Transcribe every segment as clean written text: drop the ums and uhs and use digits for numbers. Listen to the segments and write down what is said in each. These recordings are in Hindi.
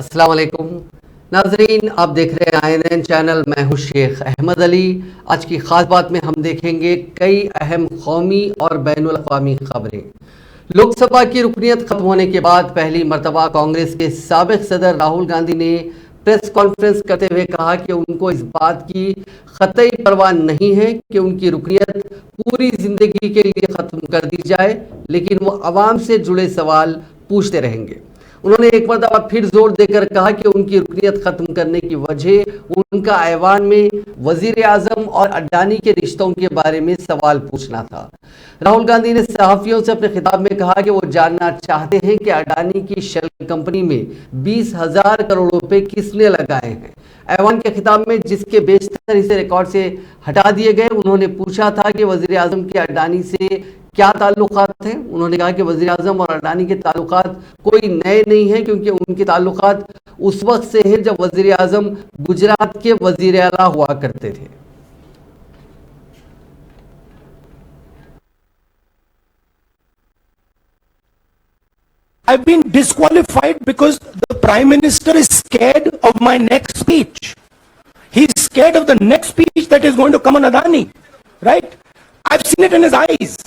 अस्सलाम वालेकुम नाजरीन, आप देख रहे हैं INN चैनल। मैं हूं शेख अहमद अली। आज की ख़ास बात में हम देखेंगे कई अहम कौमी और बैनुल अक़वामी खबरें। लोकसभा की रुकनीत खत्म होने के बाद पहली मरतबा कांग्रेस के साबिक़ सदर राहुल गांधी ने प्रेस कॉन्फ्रेंस करते हुए कहा कि उनको इस बात की क़तई परवाह नहीं है कि उनकी रुकनीत पूरी ज़िंदगी के लिए ख़त्म कर दी जाए, लेकिन वो आवाम से जुड़े सवाल पूछते रहेंगे। उन्होंने एक मरतबा फिर जोर देकर कहा कि उनकी रुकनीत खत्म करने की वजह उनका ऐवान में वजीर आजम और अडानी के रिश्तों के बारे में सवाल पूछना था। राहुल गांधी ने सहाफ़ियों से अपने खिताब में कहा कि वो जानना चाहते हैं कि अडानी की शेल कंपनी में 20,000 करोड़ रुपए किसने लगाए हैं। ऐवान के खिताब में जिसके बेशतर हिस्से रिकॉर्ड से हटा दिए गए, उन्होंने पूछा था कि वजीर आजम के अडानी से क्या ताल्लुकात हैं। उन्होंने कहा कि वज़ीर आज़म और अडानी के ताल्लुकात कोई नए नहीं हैं, क्योंकि उनके ताल्लुकात उस वक्त से हैं जब वज़ीर आज़म गुजरात के वज़ीर आला हुआ करते थे। I've been disqualified because the Prime Minister is scared of my next speech. He's scared of the next speech that is going to come on Adani, right? I've seen it in his eyes.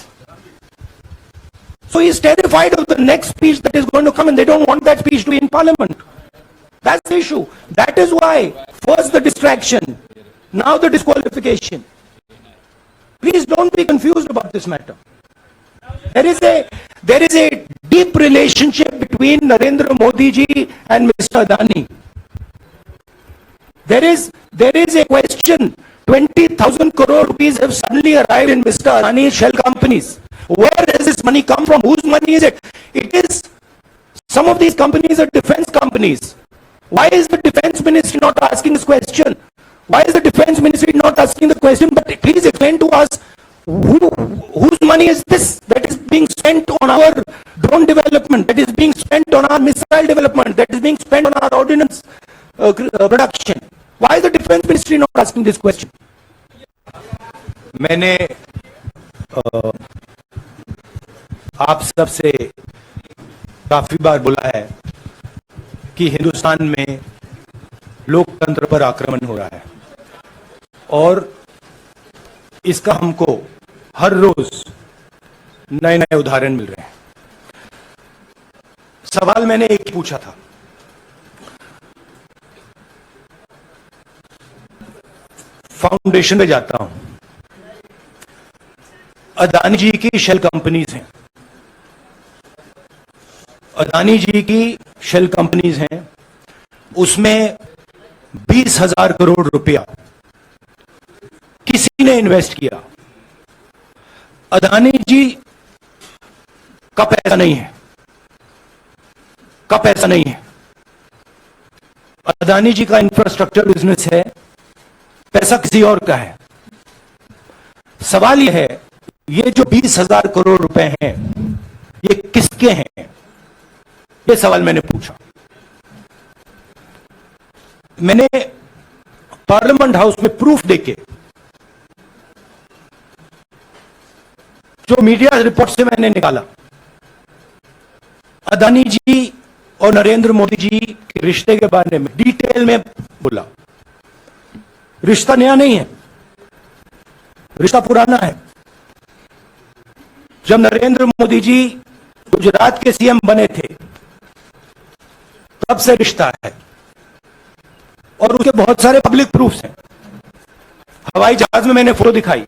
So he's terrified of the next speech that is going to come, and they don't want that speech to be in Parliament. That's the issue. That is why, first the distraction, now the disqualification. Please don't be confused about this matter. There is a deep relationship between Narendra Modi ji and Mr. Adani. There is a question. 20,000 crore rupees have suddenly arrived in Mr. Adani's shell companies. Where does this money come from? Whose money is it? It is, some of these companies are defense companies. Why is the defense ministry not asking this question? Why is the defense ministry not asking the question? But please explain to us, whose money is this that is being spent on our drone development, that is being spent on our missile development, that is being spent on our ordnance production? Why is the defense ministry not asking this question? मैंने आप सब से काफी बार बोला है कि हिंदुस्तान में लोकतंत्र पर आक्रमण हो रहा है और इसका हमको हर रोज नए नए उदाहरण मिल रहे हैं। सवाल मैंने एक ही पूछा था, फाउंडेशन पे जाता हूं, अदानी जी की शेल कंपनीज हैं, अदानी जी की शेल कंपनीज हैं, उसमें 20,000 करोड़ रुपया किसी ने इन्वेस्ट किया। अदानी जी का पैसा नहीं है, अदानी जी का इंफ्रास्ट्रक्चर बिजनेस है, पैसा किसी और का है। सवाल यह है, ये जो 20,000 करोड़ रुपए हैं, ये किसके हैं? ये सवाल मैंने पूछा। मैंने पार्लियामेंट हाउस में प्रूफ देके, जो मीडिया रिपोर्ट से मैंने निकाला, अदानी जी और नरेंद्र मोदी जी के रिश्ते के बारे में डिटेल में बोला। रिश्ता नया नहीं है, रिश्ता पुराना है। जब नरेंद्र मोदी जी गुजरात के सीएम बने थे, तब से रिश्ता है और उसके बहुत सारे पब्लिक प्रूफ्स हैं। हवाई जहाज में मैंने फोटो दिखाई,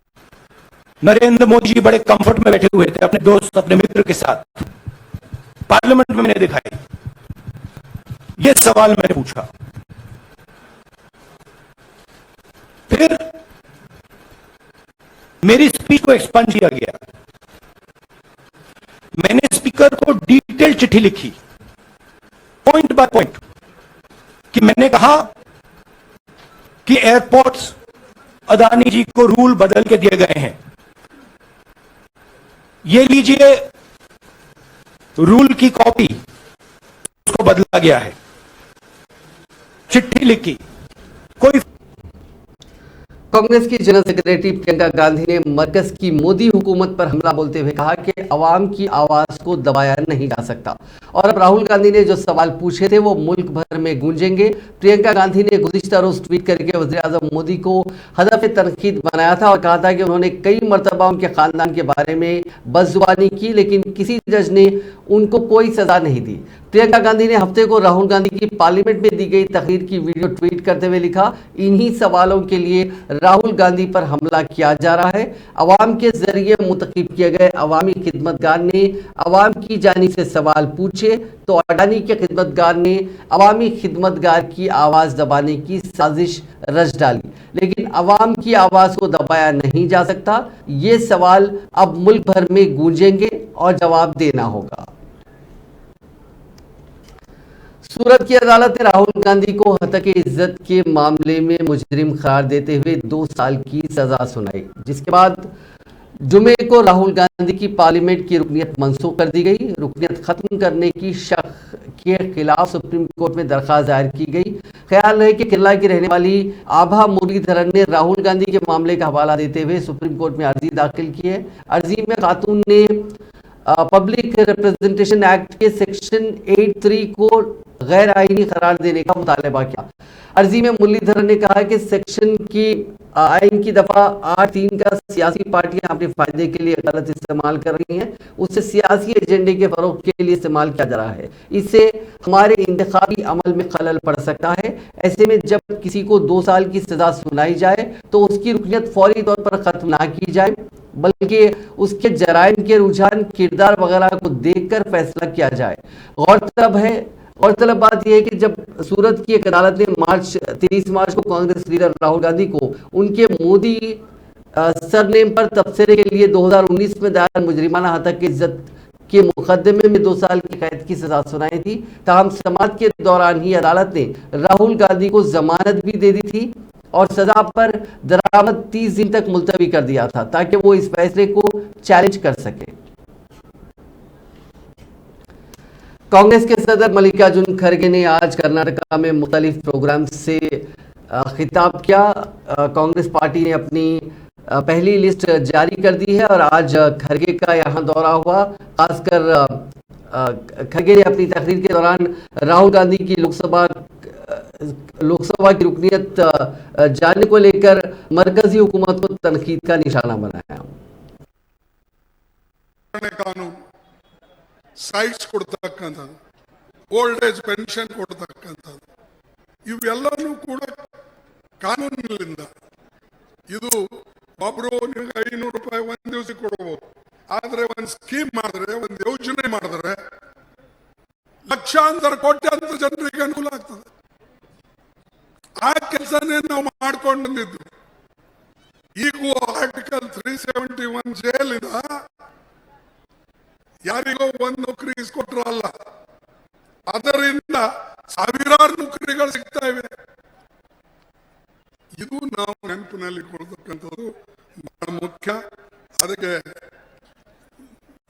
नरेंद्र मोदी जी बड़े कंफर्ट में बैठे हुए थे अपने दोस्त, अपने मित्र के साथ। पार्लियामेंट में मैंने दिखाई। यह सवाल मैंने पूछा। फिर मेरी स्पीच को एक्सपांड किया गया। मैंने स्पीकर को डिटेल चिट्ठी लिखी, पॉइंट बाय पॉइंट, कि मैंने कहा कि एयरपोर्ट्स अदानी जी को रूल बदल के दिए गए हैं। ये लीजिए रूल की कॉपी, उसको बदला गया है। चिट्ठी लिखी, कोई कांग्रेस की जनरल सेक्रेटरी प्रियंका गांधी ने मरकज की मोदी हुकूमत पर हमला बोलते हुए कहा कि अवाम की आवाज को दबाया नहीं जा सकता और अब राहुल गांधी ने जो सवाल पूछे थे वो मुल्क भर में गूंजेंगे। प्रियंका गांधी ने गुज़िश्ता रोज ट्वीट करके वज़ीर-ए-आज़म मोदी को हदफ तनकीद बनाया था और कहा था कि उन्होंने कई मरतबा उनके खानदान के बारे में बदजुबानी की, लेकिन किसी जज ने उनको कोई सजा नहीं दी। प्रियंका गांधी ने हफ्ते को राहुल गांधी की पार्लियामेंट में दी गई तकरीर की वीडियो ट्वीट करते हुए लिखा, इन्हीं सवालों के लिए राहुल गांधी पर हमला किया जा रहा है। अवाम के जरिए मुंतखब किए गए अवामी खिदमतगार ने अवाम की जानी से सवाल पूछे तो अडानी के खिदमतगार ने अवामी खिदमतगार की आवाज दबाने की साजिश रच डाली, लेकिन अवाम की आवाज को दबाया नहीं जा सकता। ये सवाल अब मुल्क भर में गूंजेंगे और जवाब देना होगा। सूरत की अदालत ने राहुल गांधी को हतक इज्जत के मामले में मुजरिम करार देते हुए 2 साल की सजा सुनाई, जिसके बाद जुमे को राहुल गांधी की पार्लियामेंट की रुकनीत मंसूख कर दी गई। रुकनीत खत्म करने की शक के खिलाफ सुप्रीम कोर्ट में दरखास्त दायर की गई। ख्याल है कि केरला की रहने वाली आभा मुरलीधरन ने राहुल गांधी के मामले का हवाला देते हुए सुप्रीम कोर्ट में अर्जी दाखिल की है। अर्जी में खातून ने पब्लिक रिप्रेजेंटेशन एक्ट के सेक्शन 83 को गैर आईनी करार देने का मुतालबा किया। अर्जी में मुरलीधरन ने कहा कि सेक्शन की आइन की दफा 8(3) का सियासी पार्टियां अपने फायदे के लिए गलत इस्तेमाल कर रही हैं, उससे सियासी एजेंडे के फरोग के लिए इस्तेमाल किया जा रहा है। इससे हमारे इंतखाबी अमल में खलल पड़ सकता है। ऐसे में जब किसी को 2 साल की सजा सुनाई जाए तो उसकी रुकनीत फौरी तौर पर खत्म ना की जाए, बल्कि उसके जराइम के रुझान, किरदार वगैरह को देखकर फैसला किया जाए। गौरतलब बात यह है कि जब सूरत की एक अदालत ने 23 मार्च को कांग्रेस लीडर राहुल गांधी को उनके मोदी सरनेम पर तबसरे के लिए 2019 में दायर मुजरिमाना हतक इज्जत के मुकदमे में 2 साल की कैद की सजा सुनाई थी, ताहम समाअत के दौरान ही अदालत ने राहुल गांधी को जमानत भी दे दी थी और सजा पर दरामद 30 दिन तक मुलतवी कर दिया था ताकि वो इस फैसले को चैलेंज कर सके। कांग्रेस के सदर मल्लिकार्जुन खड़गे ने आज कर्नाटका में मुख्तलिफ प्रोग्राम से खिताब किया। कांग्रेस पार्टी ने अपनी पहली लिस्ट जारी कर दी है और आज खड़गे का यहाँ दौरा हुआ। खासकर खड़गे ने अपनी तकरीर के दौरान राहुल गांधी की लोकसभा की रुकनीत जाने को लेकर मरकजी हुकूमत को तनकीद का निशाना बनाया। ಸೈಟ್ಸ್ ಕೊಡ್ತಕ್ಕಂಥದ್ದು, ಓಲ್ಡ್ ಏಜ್ ಪೆನ್ಷನ್ ಕೊಡ್ತಕ್ಕಂಥದ್ದು, ಇವೆಲ್ಲನೂ ಕೂಡ ಕಾನೂನಿನಿಂದ ಇದು ಒಬ್ರು ನಿಮ್ಗೆ 500 ರೂಪಾಯಿ ಒಂದ್ ದಿವಸ ಕೊಡಬಹುದು, ಆದ್ರೆ ಒಂದು ಸ್ಕೀಮ್ ಮಾಡಿದ್ರೆ, ಒಂದು ಯೋಜನೆ ಮಾಡಿದ್ರೆ ಲಕ್ಷಾಂತರ ಕೋಟ್ಯಾಂತರ ಜನರಿಗೆ ಅನುಕೂಲ ಆಗ್ತದೆ. ಆ ಕೆಲಸನೇ ನಾವು ಮಾಡ್ಕೊಂಡು ಬಂದಿದ್ದು. ಈಗೂ ಆರ್ಟಿಕಲ್ 371 ಜೈಲಿಂದ ಯಾರಿಗೋ ಒಂದು ನೌಕರಿ ಇಸ್ಕೊಟ್ರಲ್ಲ, ಅದರಿಂದ ಸಾವಿರಾರು ನೌಕರಿಗಳು ಸಿಗ್ತಾ ಇವೆ. ಇದು ನಾವು ನೆನಪಿನಲ್ಲಿ ಕೊಡ್ತಕ್ಕಂಥದ್ದು ಬಹಳ ಮುಖ್ಯ. ಅದಕ್ಕೆ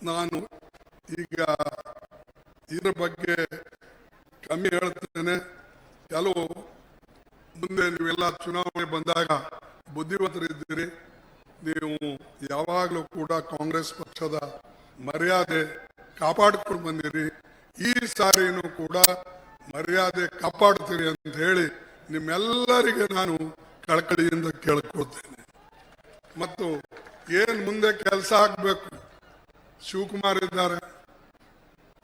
ನಾನು ಈಗ ಇದರ ಬಗ್ಗೆ ಕಮ್ಮಿ ಹೇಳ್ತೇನೆ. ಕೆಲವು ಮುಂದೆ ನೀವೆಲ್ಲ ಚುನಾವಣೆ ಬಂದಾಗ ಬುದ್ಧಿವಂತರಿದ್ದೀರಿ, ನೀವು ಯಾವಾಗಲೂ ಕೂಡ ಕಾಂಗ್ರೆಸ್ ಪಕ್ಷದ ಮರ್ಯಾದೆ ಕಾಪಾಡಿಕೊಂಡು ಬಂದಿರಿ. ಈ ಸಾರಿನೂ ಕೂಡ ಮರ್ಯಾದೆ ಕಾಪಾಡ್ತೀರಿ ಅಂತ ಹೇಳಿ ನಿಮ್ಮೆಲ್ಲರಿಗೆ ನಾನು ಕಳಕಳಿಯಿಂದ ಕೇಳ್ಕೊಳ್ತೇನೆ. ಮತ್ತು ಏನ್ ಮುಂದೆ ಕೆಲಸ ಆಗ್ಬೇಕು, ಶಿವಕುಮಾರ್ ಇದ್ದಾರೆ,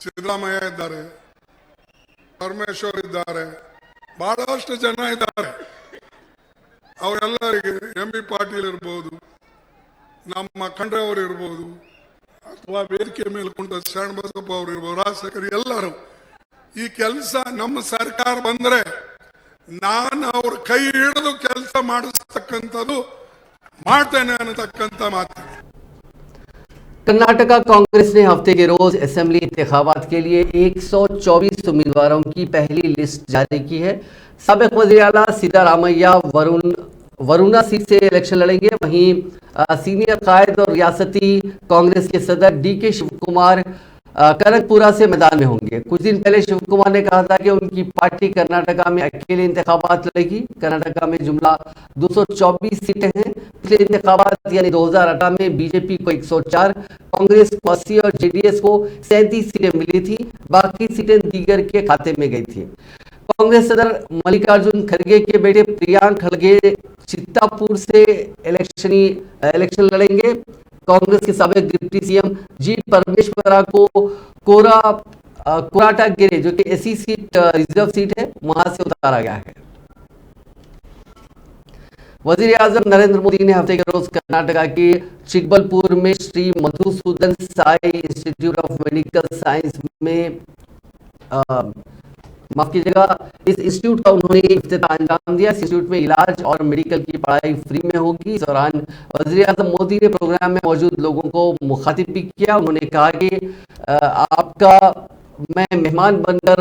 ಸಿದ್ದರಾಮಯ್ಯ ಇದ್ದಾರೆ, ಪರಮೇಶ್ವರ್ ಇದ್ದಾರೆ, ಬಹಳಷ್ಟು ಜನ ಇದ್ದಾರೆ. ಅವರೆಲ್ಲರಿಗೆ ಎಂ.ಬಿ. ಪಾಟೀಲ್ ಇರ್ಬೋದು, ನಮ್ಮ ಖಂಡ್ರೆ ಅವರು ಇರ್ಬೋದು, ಅಥವಾ ವೇದಿಕೆ ಮೇಲೆ ಕುಂತ ಶರಣ ಬಸಪ್ಪ ಅವರು ಇರ್ಬೋದು, ರಾಜಶೇಖರ್, ಎಲ್ಲರೂ ಈ ಕೆಲಸ ನಮ್ಮ ಸರ್ಕಾರ ಬಂದ್ರೆ ನಾನು ಅವ್ರ ಕೈ ಹಿಡಿದು ಕೆಲಸ ಮಾಡಿಸ್ತಕ್ಕಂಥದ್ದು ಮಾಡ್ತೇನೆ ಅನ್ನತಕ್ಕಂಥ ಮಾತು. कर्नाटका कांग्रेस ने हफ्ते के रोज असेंबली इंतखाबात के लिए 124 उम्मीदवारों की पहली लिस्ट जारी की है। साबिक वज़ीर आला सिद्धारामैया वरुणा सीट से इलेक्शन लड़ेंगे। वहीं सीनियर कायद और रियासती कांग्रेस के सदर DK शिव कुमार कनकपुरा से मैदान में होंगे। कुछ दिन पहले शिव कुमार ने कहा था कि उनकी पार्टी कर्नाटका में अकेले इंतखाबात लड़ेगी। कर्नाटका में जुमला 224 सीटें हैं। पिछले इंतखाबात यानी 2018 में बीजेपी को 104, कांग्रेस को 80 और JDS को 37 सीटें मिली थी। बाकी सीटें दीगर के खाते में गई थी। कांग्रेस सदर मल्लिकार्जुन खड़गे के बेटे प्रियांक खड़गे चित्तापुर से इलेक्शन लड़ेंगे। कांग्रेस के साबिक डिप्टी सीएम जी परमेश्वरा को कोराटागेरे जो कि एसी सीट रिजर्व सीट है वहां से उतारा गया है। वजीर आजम नरेंद्र मोदी ने हफ्ते के रोज कर्नाटका के चिकबलपुर में Shri Madhusudan Sai institute of medical science में माफ कीजिएगा इस इंस्टीट्यूट का उन्होंने इफ्तिताह अंजाम दिया। इस इंस्टीट्यूट में इलाज और मेडिकल की पढ़ाई फ्री में होगी। इस दौरान वजीर आजम मोदी ने प्रोग्राम में मौजूद लोगों को मुखातिब भी किया। उन्होंने कहा कि आपका मैं मेहमान बनकर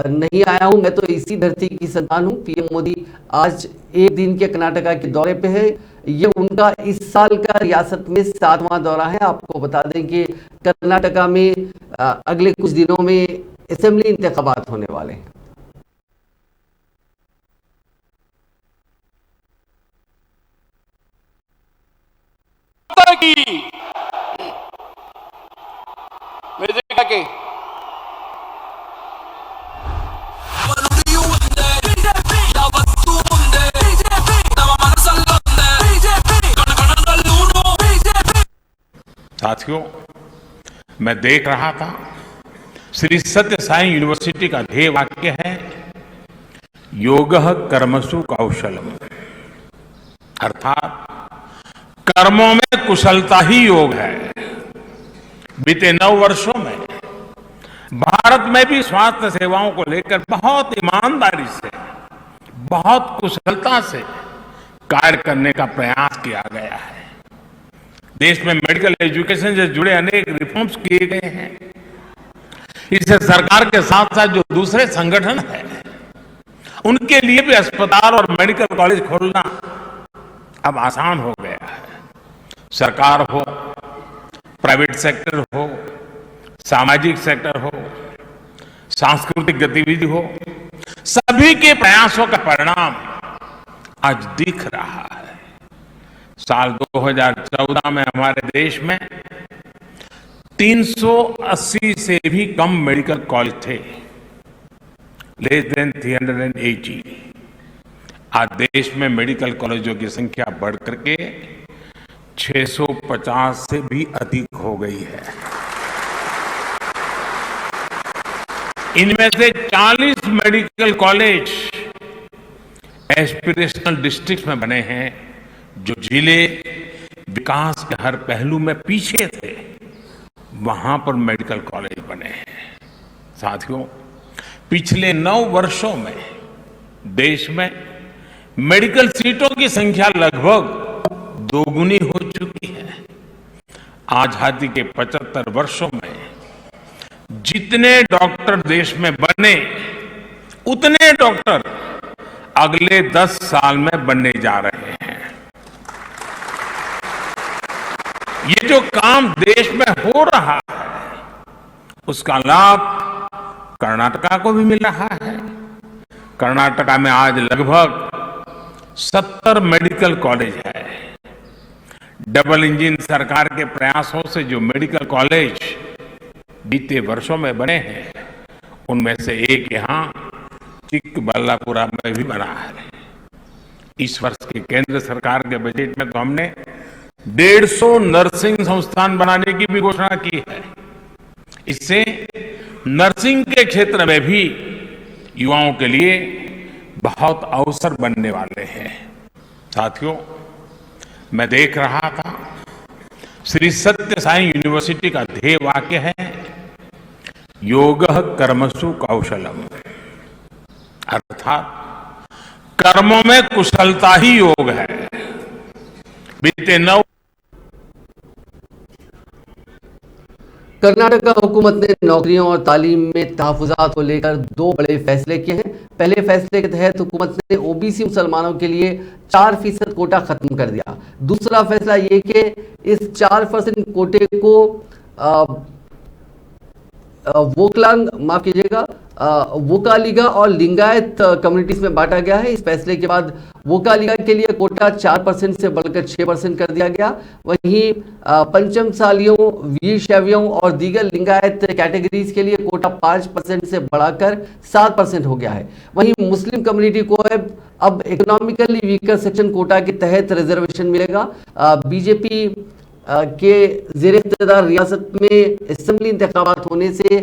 नहीं आया हूं, मैं तो इसी धरती की संतान हूं। पीएम मोदी आज एक दिन के कर्नाटका के दौरे पे है। ये उनका इस साल का रियासत में 7वां दौरा है। आपको बता दें कि कर्नाटका में अगले कुछ दिनों में असेंबली इंतखाबात होने वाले हैं। साथियों, मैं देख रहा था श्री सत्य साई यूनिवर्सिटी का ध्येय वाक्य है योगः कर्मसु कौशलम, अर्थात कर्मों में कुशलता ही योग है। बीते 9 वर्षों में भारत में भी स्वास्थ्य सेवाओं को लेकर बहुत ईमानदारी से, बहुत कुशलता से कार्य करने का प्रयास किया गया है। देश में मेडिकल एजुकेशन से जुड़े अनेक रिफॉर्म्स किए गए हैं। इससे सरकार के साथ साथ जो दूसरे संगठन हैं उनके लिए भी अस्पताल और मेडिकल कॉलेज खोलना अब आसान हो गया है। सरकार हो, प्राइवेट सेक्टर हो, सामाजिक सेक्टर हो, सांस्कृतिक गतिविधि हो, सभी के प्रयासों का परिणाम आज दिख रहा है। साल 2014 में हमारे देश में 380 से भी कम मेडिकल कॉलेज थे, लेस देन 380। आज देश में मेडिकल कॉलेजों की संख्या बढ़ करके 650 से भी अधिक हो गई है। इनमें से 40 मेडिकल कॉलेज एस्पिरेशनल डिस्ट्रिक्ट में बने हैं, जो जिले विकास के हर पहलू में पीछे थे, वहां पर मेडिकल कॉलेज बने हैं। साथियों, पिछले 9 वर्षों में देश में मेडिकल सीटों की संख्या लगभग दोगुनी हो चुकी है। आजादी के 75 वर्षों में जितने डॉक्टर देश में बने, उतने डॉक्टर अगले 10 साल में बनने जा रहे हैं। ये जो काम देश में हो रहा है, उसका लाभ कर्नाटका को भी मिल रहा है। कर्नाटका में आज लगभग 70 मेडिकल कॉलेज है। डबल इंजन सरकार के प्रयासों से जो मेडिकल कॉलेज बीते वर्षों में बने हैं, उनमें से एक यहां चिकबल्लापुरा में भी बना है। इस वर्ष के केंद्र सरकार के बजट में तो हमने 150 नर्सिंग संस्थान बनाने की भी घोषणा की है। इससे नर्सिंग के क्षेत्र में भी युवाओं के लिए बहुत अवसर बनने वाले हैं। साथियों, मैं देख रहा था श्री सत्य साई यूनिवर्सिटी का ध्येय वाक्य है योगः कर्मसु कौशलम, अर्थात कर्मों में कुशलता ही योग है। बीते 9 कर्नाटक हुकूमत ने नौकरियों और तालीम में तहफुजात को लेकर 2 बड़े फैसले किए हैं। पहले फैसले के तहत हुकूमत ने ओबीसी मुसलमानों के लिए 4% कोटा खत्म कर दिया। दूसरा फैसला ये कि इस 4% कोटे को वोकलांग माफ कीजिएगा वोकालिगा और लिंगायत कम्युनिटीज में बांटा गया है। इस फैसले के बाद वोकालिगा के लिए कोटा 4% से बढ़कर 6% कर दिया गया। वहीं पंचमसालियों, वीरशैवियों और दीगर लिंगायत कैटेगरीज के लिए कोटा 5% से बढ़ाकर 7% हो गया है। वहीं मुस्लिम कम्युनिटी को अब इकोनॉमिकली वीकर सेक्शन कोटा के तहत रिजर्वेशन मिलेगा। बीजेपी के ज़ेर इक़्तिदार रियासत में असेंबली इंतखाबात होने से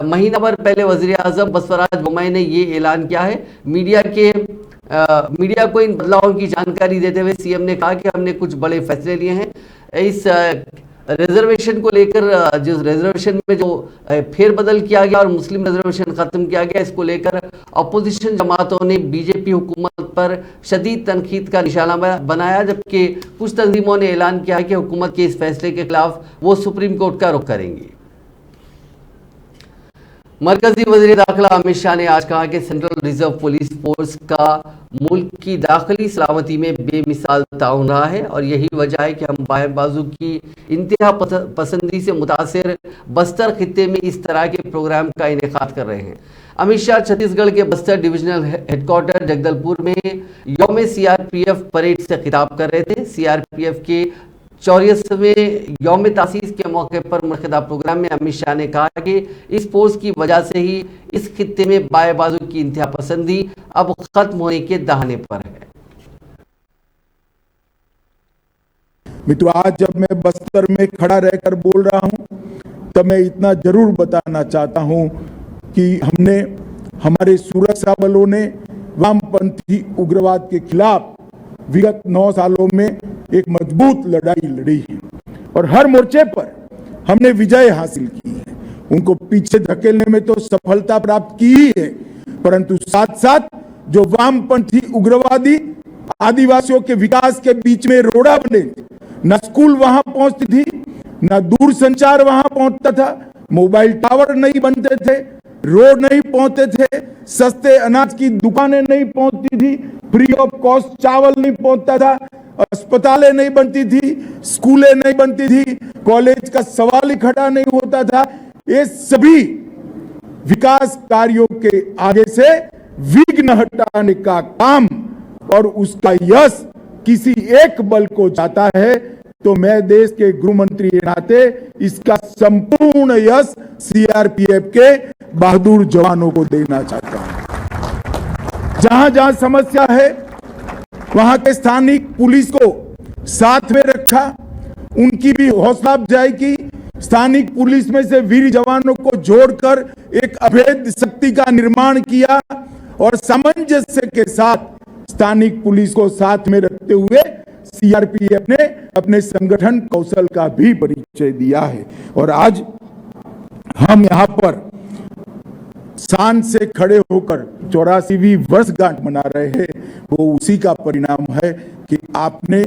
महीना भर पहले वज़ीर आज़म बसवराज बोम्मई ने ये ऐलान किया है। मीडिया को इन बदलावों की जानकारी देते हुए सीएम ने कहा कि हमने कुछ बड़े फैसले लिए हैं। इस रिजर्वेशन को लेकर, जो रिजर्वेशन में जो फेरबदल किया गया और मुस्लिम रिजर्वेशन खत्म किया गया, इसको लेकर अपोजिशन जमातों ने बीजेपी हुकूमत पर शदीद तनकीद का निशाना बनाया, जबकि कुछ तंजीमों ने ऐलान किया है कि हुकूमत के इस फैसले के खिलाफ वो सुप्रीम कोर्ट का रुख करेंगी। मरकजी वज़ीर दाखिला अमित शाह ने आज कहा कि सेंट्रल रिजर्व पुलिस फोर्स का मुल्क की दाखिली सलामती में बेमिसाल ताउन रहा है और यही वजह है कि हम बाएं बाजू की इंतहा पसंदी से मुतासिर बस्तर खित्ते में इस तरह के प्रोग्राम का इनेकाद कर रहे हैं। अमित शाह छत्तीसगढ़ के बस्तर डिविजनल हेडक्वार्टर जगदलपुर में यौम सीआरपीएफ परेड से खिताब कर रहे थे। सीआरपीएफ के 84वें यौम तासीस के मौके पर मुनक़िदा प्रोग्राम में अमित शाह ने कहा कि इस फोर्स की वजह से ही इस खित्ते में बाएं बाजू की इंतहा पसंदी अब खत्म होने के दहाने पर है। मित्रों, आज जब मैं बस्तर में खड़ा रहकर बोल रहा हूं तब मैं इतना जरूर बताना चाहता हूं कि हमने, हमारे सुरक्षा बलों ने वामपंथी उग्रवाद के खिलाफ विगत 9 सालों में एक मजबूत लड़ाई लड़ी है और हर मोर्चे पर हमने विजय हासिल की है। उनको पीछे धकेलने में तो सफलता प्राप्त की ही है, परंतु साथ साथ जो वामपंथी उग्रवादी आदिवासियों के विकास के बीच में रोड़ा बने, न स्कूल वहां पहुंचती थी, न दूर संचार वहां पहुंचता था, मोबाइल टावर नहीं बनते थे, रोड नहीं पहुंचते थे, सस्ते अनाज की दुकानें नहीं पहुंचती थी, फ्री ऑफ कॉस्ट चावल नहीं पहुंचता था, अस्पतालें नहीं बनती थी, स्कूलें नहीं बनती थी, कॉलेज का सवाल ही खड़ा नहीं होता था। ये सभी विकास कार्यों के आगे से विघ्न हटाने का काम और उसका यश किसी एक बल को जाता है तो मैं देश के गृह मंत्री के नाते इसका संपूर्ण यश सीआरपीएफ के बहादुर जवानों को देना चाहता हूं। जहां जहां समस्या है वहां के स्थानिक पुलिस को साथ में रखा, उनकी भी हौसला अफजाई की, स्थानिक पुलिस में से वीर जवानों को जोड़कर एक अभेद शक्ति का निर्माण किया और सामंजस्य के साथ स्थानिक पुलिस को साथ में रखते हुए सीआरपीएफ ने अपने संगठन कौशल का भी परिचय दिया है और आज हम यहां पर शान से खड़े होकर 84वीं वर्षगांठ मना रहे हैं। वो उसी का परिणाम है कि आपने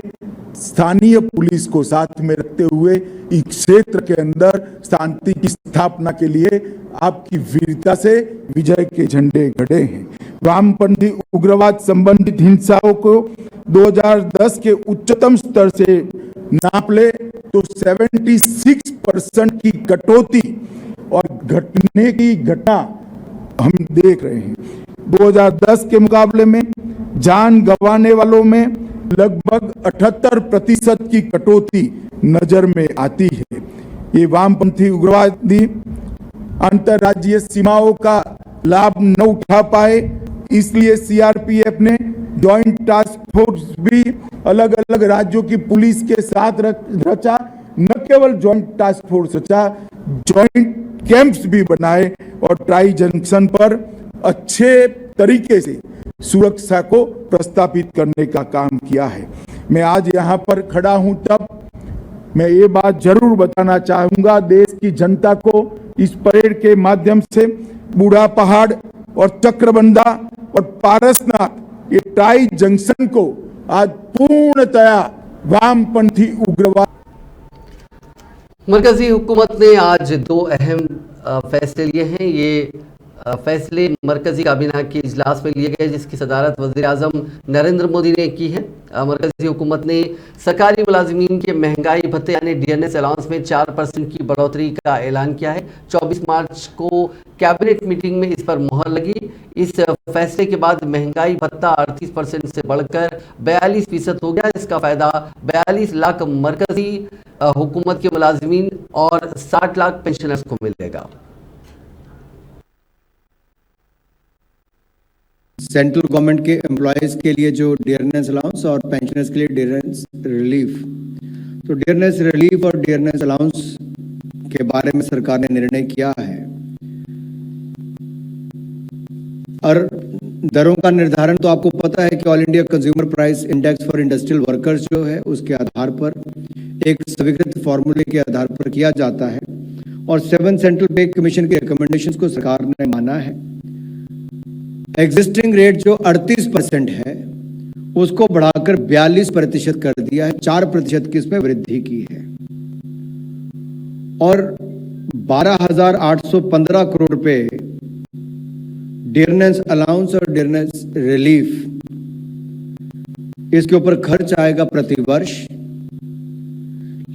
स्थानीय पुलिस को साथ में रखते हुए इस क्षेत्र के अंदर शांति की स्थापना के लिए आपकी वीरता से विजय के झंडे गड़े हैं। वामपंथी उग्रवाद संबंधित हिंसाओं को 2010 के उच्चतम स्तर से नाप ले तो 76% की कटौती और घटने की घटना हम देख रहे हैं। 2010 के मुकाबले में जान गंवाने वालों में लगभग 78% की कटौती नजर में आती है। ये वामपंथी उग्रवादी अंतर्राज्यीय सीमाओं का लाभ न उठा पाए, इसलिए सीआरपीएफ ने जॉइंट टास्क फोर्स भी अलग अलग राज्यों की पुलिस के साथ रचा। न केवल जॉइंट टास्क फोर्स रचा, जॉइंट कैंप्स भी बनाए और ट्राई जंक्शन पर अच्छे तरीके से सुरक्षा को प्रस्तापित करने का काम किया है। मैं आज यहाँ पर खड़ा हूँ तब मैं ये बात जरूर बताना चाहूंगा देश की जनता को, इस परेड के माध्यम से बूढ़ा पहाड़ और चक्रबंधा और पारसनाथ ये ट्राई जंक्शन को आज पूर्णतया वामपंथी उग्रवाद। मरकजी हुकूमत ने आज 2 अहम फैसले लिए हैं। ये फैसले मरकजी काबीना के इजलास में लिए गए, जिसकी सदारत वज़ीर-ए-आज़म नरेंद्र मोदी ने की है। मरकजी हुकूमत ने सरकारी मुलाजिमीन के महंगाई भत्ते यानी DNS अलाउंस में 4% की बढ़ोतरी का ऐलान किया है। 24 मार्च को कैबिनेट मीटिंग में इस पर मुहर लगी। इस फैसले के बाद महंगाई भत्ता 38% से बढ़कर 42% हो गया। इसका फायदा 42 लाख मरकजी हुकूमत के मुलाजिमीन और 60 लाख पेंशनर्स को मिलेगा। सेंट्रल गवर्नमेंट के एम्प्लॉयज के लिए जो डियरनेस अलाउंस और पेंशनर्स के लिए डियरनेस रिलीफ, तो डियरनेस रिलीफ और डियरनेस अलाउंस के बारे में सरकार ने निर्णय किया है और दरों का निर्धारण तो आपको पता है कि all India consumer price index for industrial workers जो है उसके आधार पर एक स्वीकृत फॉर्मूले के आधार पर किया जाता है और 7 सेंट्रल पे कमीशन के रिकमेंडेशंस को सरकार ने माना है। एग्जिस्टिंग रेट जो 38% है उसको बढ़ाकर 42% कर दिया है, 4% की इसमें वृद्धि की है और 12,815 करोड़ रुपए डियरनेस अलाउंस और डियरनेस रिलीफ इसके ऊपर खर्च आएगा प्रति वर्ष।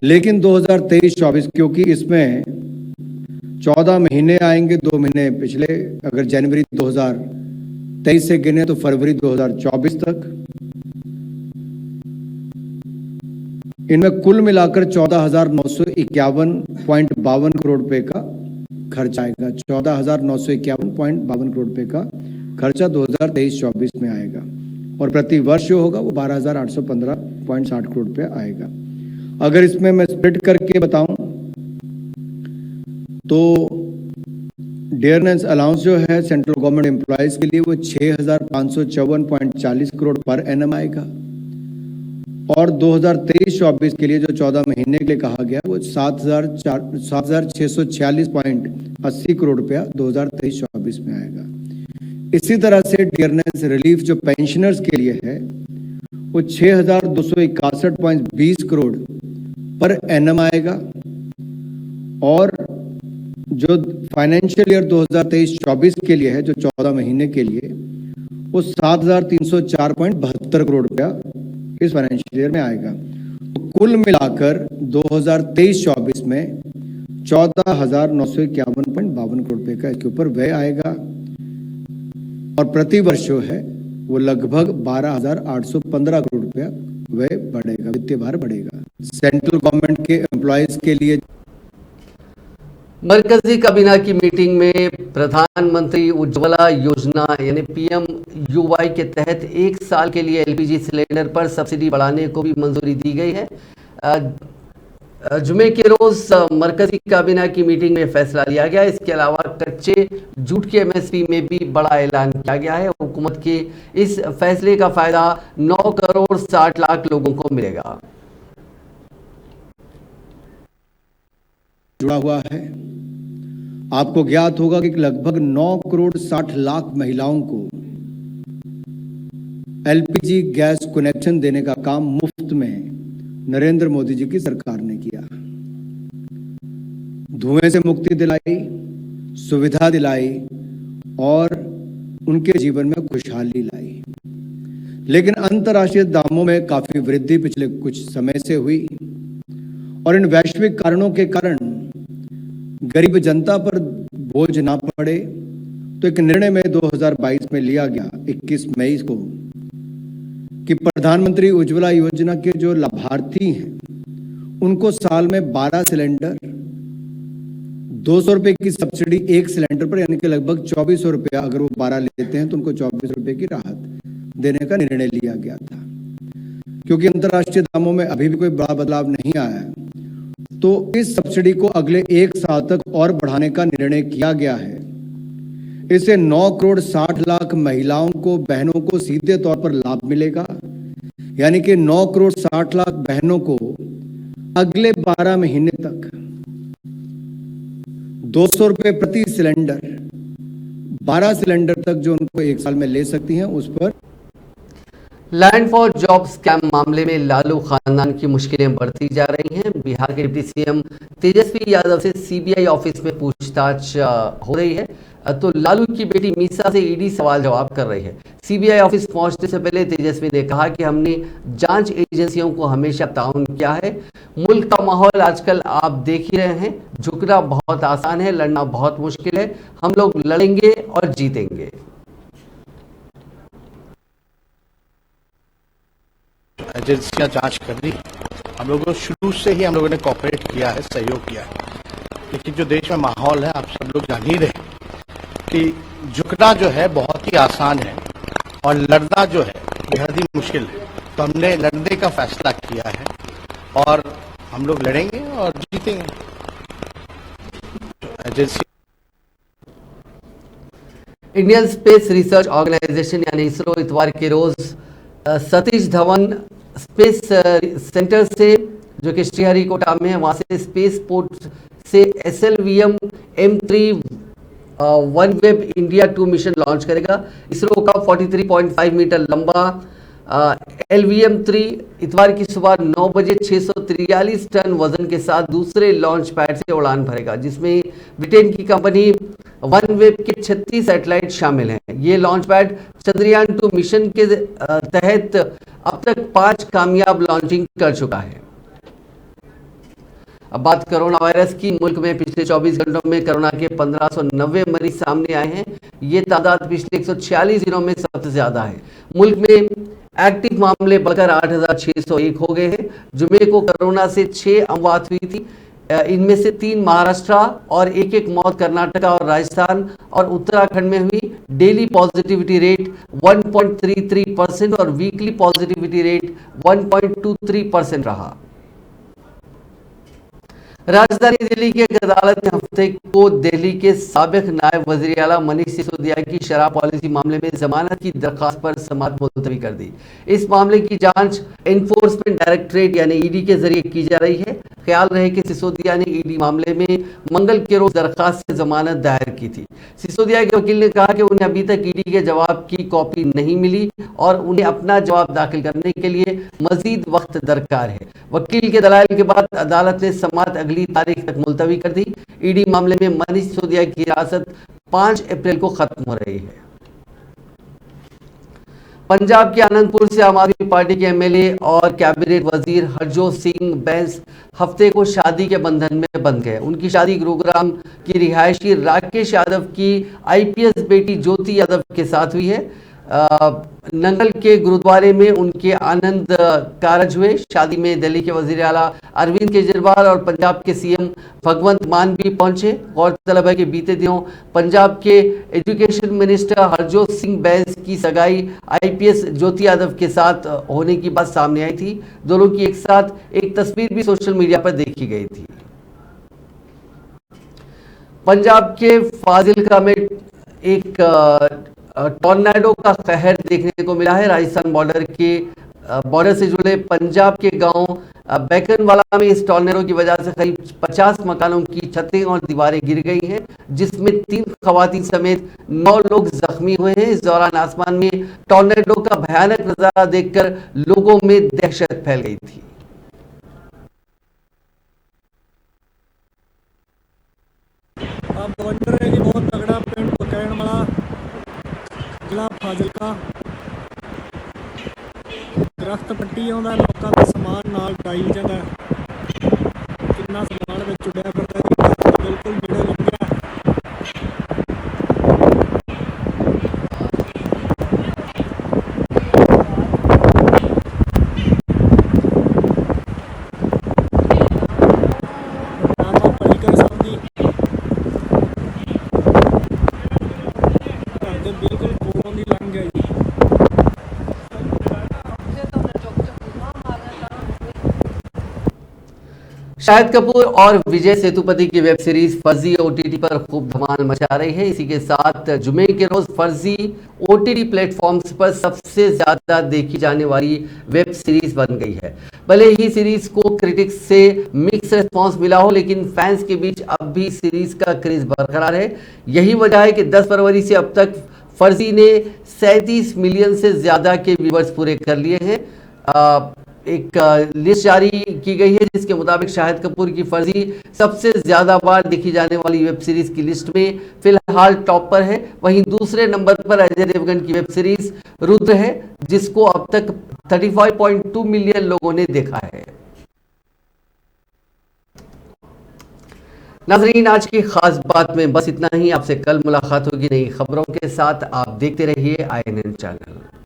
लेकिन 2023-24 क्योंकि इसमें 14 महीने आएंगे, 2 महीने पिछले, अगर जनवरी 2023 से गिने तो फरवरी 2024 तक, इनमें कुल मिलाकर 14,951.52 करोड़ रुपए का खर्च आएगा। 14,951.52 करोड़ रुपए का खर्चा 2023-24 में आएगा और प्रति वर्ष जो होगा वो 12,815.60 करोड़ रुपए आएगा। अगर इसमें मैं स्प्लिट करके बताऊं तो डियरनेस अलाउंस जो है सेंट्रल गवर्नमेंट एम्प्लॉयज के लिए वो 6,554.40 करोड़ पर एनम आएगा और 2023-24 के लिए जो 14 महीने के लिए कहा गया वो 7,646.80 करोड़ रुपया 2023-24 में आएगा। इसी तरह से डियरनेस रिलीफ जो पेंशनर्स के लिए है वो 6,261.20 करोड़ पर एनम आएगा और जो फाइनेंशियल ईयर 2023-24 के लिए है जो 14 महीने के लिए वो 7,304.72 करोड़ रुपया इस फाइनेंशियल ईयर में आएगा। तो कुल मिलाकर 2023-24 में 14,951.52 करोड़ रुपए का इसके ऊपर व्यय आएगा और प्रति वर्ष जो है वो लगभग 12,815 करोड़ रुपया व्यय बढ़ेगा, वित्तीय भार बढ़ेगा। सेंट्रल गवर्नमेंट के एम्प्लॉयज के लिए मरकजी काबीना की मीटिंग में प्रधानमंत्री उज्ज्वला योजना यानी PMUY के तहत 1 साल के लिए LPG सिलेंडर पर सब्सिडी बढ़ाने को भी मंजूरी दी गई है। जुमे के रोज मरकजी काबीना की मीटिंग में फैसला लिया गया। इसके अलावा कच्चे जूट के MSP में भी बड़ा ऐलान किया गया है। हुकूमत के इस फैसले का फायदा 9 करोड़ 60 लाख लोगों को मिलेगा। जुड़ा हुआ है, आपको ज्ञात होगा कि लगभग 9 करोड़ 60 लाख महिलाओं को LPG गैस कनेक्शन देने का काम मुफ्त में नरेंद्र मोदी जी की सरकार ने किया। धुएं से मुक्ति दिलाई, सुविधा दिलाई और उनके जीवन में खुशहाली लाई। लेकिन अंतर्राष्ट्रीय दामों में काफी वृद्धि पिछले कुछ समय से हुई और इन वैश्विक कारणों के कारण गरीब जनता पर बोझ ना पड़े तो एक निर्णय में 2022 में लिया गया 21 मई को कि प्रधानमंत्री उज्ज्वला योजना के जो लाभार्थी हैं उनको साल में 12 सिलेंडर 200 रुपए की सब्सिडी एक सिलेंडर पर यानी कि लगभग 2400 रुपया, अगर वो 12 लेते हैं तो उनको 24 रुपए की राहत देने का निर्णय लिया गया था। क्योंकि अंतर्राष्ट्रीय दामों में अभी भी कोई बड़ा बदलाव नहीं आया है तो इस सब्सिडी को अगले 1 साल तक और बढ़ाने का निर्णय किया गया है। इससे 9 करोड़ 60 लाख महिलाओं को, बहनों को सीधे तौर पर लाभ मिलेगा, यानी कि 9 करोड़ 60 लाख बहनों को अगले 12 महीने तक 200 रुपए प्रति सिलेंडर 12 सिलेंडर तक जो उनको 1 साल में ले सकती हैं उस पर। लैंड फॉर जॉब स्कैम मामले में लालू खानदान की मुश्किलें बढ़ती जा रही हैं। बिहार के डिप्टी CM तेजस्वी यादव से CBI ऑफिस में पूछताछ हो रही है। तो लालू की बेटी मीसा से ईडी सवाल जवाब कर रही है। सीबीआई ऑफिस पहुंचने से पहले तेजस्वी ने कहा कि हमने जांच एजेंसियों को हमेशा ताउन किया है। मुल्क का माहौल आजकल आप देख ही रहे हैं, झुकना बहुत आसान है, लड़ना बहुत मुश्किल है। हम लोग लड़ेंगे और जीतेंगे। एजेंसियां जांच कर रही, हम लोगों शुरू से ही हम लोगों ने कोऑपरेट किया है, सहयोग किया है। लेकिन जो देश में माहौल है, आप सब लोग जान ही रहे कि झुकना जो है बहुत ही आसान है और लड़ना जो है बेहद ही मुश्किल है। तो हमने लड़ने का फैसला किया है और हम लोग लड़ेंगे और जीतेंगे। Agency Indian space research organisation यानी इसरो इतवार के रोज सतीश धवन स्पेस सेंटर से, जो कि श्रीहरिकोटा में है, वहां से स्पेस पोर्ट से SLVM M3 OneWeb India 2 mission launch करेगा। इसरो का 43.5 मीटर लंबा LVM-3 इतवार की सुबह 9 बजे 643 टन वजन के साथ दूसरे लॉन्च पैड से उड़ान भरेगा, जिसमें ब्रिटेन की कंपनी OneWeb के 36 सैटेलाइट शामिल हैं। ये लॉन्च पैड चंद्रयान 2 मिशन के तहत अब तक 5 कामयाब लॉन्चिंग कर चुका है। अब बात कोरोना वायरस की। मुल्क में पिछले 24 घंटों में कोरोना के 1590 मरीज सामने आए हैं। ये तादाद पिछले 146 दिनों में सबसे ज्यादा है। मुल्क में एक्टिव मामले बढ़कर 8601 हो गए हैं। जुमे को कोरोना से 6 अमवात हुई थी। इनमें से 3 महाराष्ट्र और एक मौत कर्नाटका और राजस्थान और उत्तराखंड में हुई। डेली पॉजिटिविटी रेट 1.33% और वीकली पॉजिटिविटी रेट 1.23% रहा। राजधानी दिल्ली की एक अदालत ने हफ्ते को दिल्ली के साबिक नायब वजीर आला मनीष सिसोदिया की शराब पॉलिसी मामले में जमानत की दरखास्त पर समाअत मुलतवी कर दी। इस मामले की जांच एनफोर्समेंट डायरेक्टरेट यानी ईडी के जरिए की जा रही है। ख्याल रहे कि सिसोदिया ने ईडी मामले में मंगल के रोज दरखास्त से जमानत दायर की थी। सिसोदिया के वकील ने कहा कि उन्हें अभी तक ईडी के जवाब की कॉपी नहीं मिली और उन्हें अपना जवाब दाखिल करने के लिए मजीद वक्त दरकार है। वकील के दलाइल के बाद अदालत ने समाअत अगली तारीख तक मुलतवी कर दी। ईडी मामले में मनीष सिसोदिया की हिरासत 5 अप्रैल को खत्म हो रही है। पंजाब के आनंदपुर से आम आदमी पार्टी के एमएलए और कैबिनेट वजीर हरजोत सिंह बैंस हफ्ते को शादी के बंधन में बंध गए। उनकी शादी गुरुग्राम की रिहायशी राकेश यादव की IPS बेटी ज्योति यादव के साथ हुई है। नंगल के गुरुद्वारे में उनके आनंद कारज हुए। शादी में दिल्ली के वजीर आला अरविंद केजरीवाल और पंजाब के CM भगवंत मान भी पहुंचे। गौरतलब है कि बीते दिनों पंजाब के एजुकेशन मिनिस्टर हरजोत सिंह बैंस की सगाई IPS ज्योति यादव के साथ होने की बात सामने आई थी। दोनों की एक साथ एक तस्वीर भी सोशल मीडिया पर देखी गई थी। पंजाब के फाजिलका में एक टॉर्नेडो का कहर देखने को मिला है। राजस्थान बॉर्डर से जुड़े पंजाब के गांव बैकनवाला में इस टॉर्नेडो की वजह से करीब 50 मकानों की छतें और दीवारें गिर गई हैं, जिसमें 3 खवातीन समेत 9 लोग जख्मी हुए हैं। इस दौरान आसमान में टॉर्नेडो का भयानक नजारा देखकर लोगों में दहशत फैल गई थी। बॉर्डर है जी बहुत तगड़ा पिंड बकैनवाला जिला फाजिलका दरख्त पट्टी आਉਂਦਾ ਲੋਕਾਂ ਦਾ ਸਮਾਨ ਨਾਲ ਡਾਈ ਜਾਂਦਾ ਕਿੰਨਾ ਸਮਾਨ ਵਿੱਚ ਉੱਡਿਆ ਫਿਰਦਾ ਜੀ ਬਿਲਕੁਲ ਨੇੜੇ ਲੱਗਿਆ ਨਾਮਾ ਪੜੀਕਰ ਸਾਹਿਬ ਦੀ ਘਰ ਦੇ ਬਿਲਕੁਲ ਕੋਲੋਂ ਦੀ ਲੰਘ ਗਿਆ ਜੀ। शाहिद कपूर और विजय सेतुपति की वेब सीरीज फर्जी OTT पर खूब धमाल मचा रही है। इसी के साथ जुमे के रोज फर्जी OTT प्लेटफॉर्म्स पर सबसे ज्यादा देखी जाने वाली वेब सीरीज बन गई है। भले ही सीरीज को क्रिटिक्स से मिक्स रिस्पांस मिला हो, लेकिन फैंस के बीच अब भी सीरीज का क्रेज बरकरार है। यही वजह है कि 10 फरवरी से अब तक फर्जी ने 37 मिलियन से ज्यादा के व्यूअर्स पूरे कर लिए हैं। एक लिस्ट जारी की गई है जिसके मुताबिक शाहिद कपूर की फर्जी सबसे ज्यादा बार देखी जाने वाली वेब सीरीज की लिस्ट में फिलहाल टॉप पर है। वहीं दूसरे नंबर पर अजय देवगन की वेब सीरीज रुद्र है जिसको अब तक 35.2 मिलियन लोगों ने देखा है। नाजरीन, आज की खास बात में बस इतना ही। आपसे कल मुलाकात होगी नई खबरों के साथ। आप देखते रहिए INN चैनल।